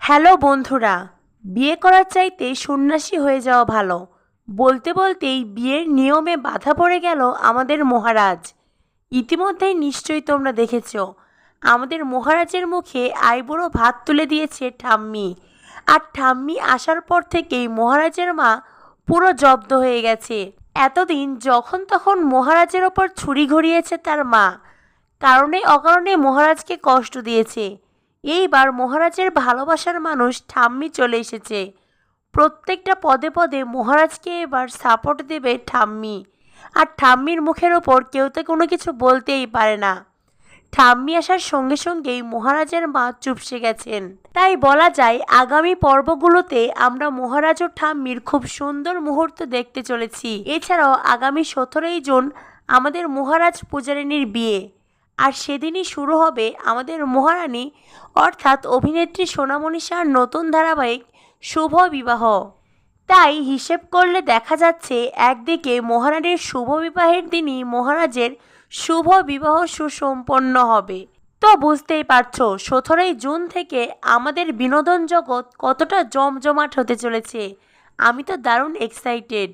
Hello বন্ধুরা, বিয়ে করার চাইতে সন্ন্যাসী হয়ে যাওয়া ভালো বলতে বলতেই বিয়ের নিয়মে বাধা পড়ে গেল আমাদের মহারাজ। ইতিমধ্যেই নিশ্চয়ই তোমরা দেখেছ, আমাদের মহারাজের মুখে আইবুড়ো ভাত তুলে দিয়েছে ঠাম্মি। আর ঠাম্মি আসার পর থেকেই মহারাজের মা পুরো জব্দ হয়ে গেছে। এতদিন যখন তখন মহারাজের ওপর ছুরি ঘুরিয়েছে তার মা, কারণে অকারণে মহারাজকে কষ্ট দিয়েছে। এইবার মহারাজের ভালোবাসার মানুষ ঠাম্মি চলে এসেছে। প্রত্যেকটা পদে পদে মহারাজকে এবার সাপোর্ট দেবে ঠাম্মি। আর ঠাম্মির মুখের ওপর কেউ তো কোনো কিছু বলতেই পারে না। ঠাম্মি আসার সঙ্গে সঙ্গেই মহারাজের মা চুপসে গেছেন। তাই বলা যায় আগামী পর্বগুলোতে আমরা মহারাজ ও ঠাম্মির খুব সুন্দর মুহূর্ত দেখতে চলেছি। এছাড়াও আগামী 17ই জুন আমাদের মহারাজ পূজারিনীর বিয়ে। আর সেদিনই শুরু হবে আমাদের মহারানী অর্থাৎ অভিনেত্রী সোনামণি শাহর নতুন ধারাবাহিক শুভ বিবাহ। তাই হিসেব করলে দেখা যাচ্ছে একদিকে মহারানীর শুভ বিবাহের দিনই মহারাজের শুভ বিবাহ সুসম্পন্ন হবে। তো বুঝতেই পারছো 17ই জুন থেকে আমাদের বিনোদন জগৎ কতটা জমজমাট হতে চলেছে। আমি তো দারুণ এক্সাইটেড।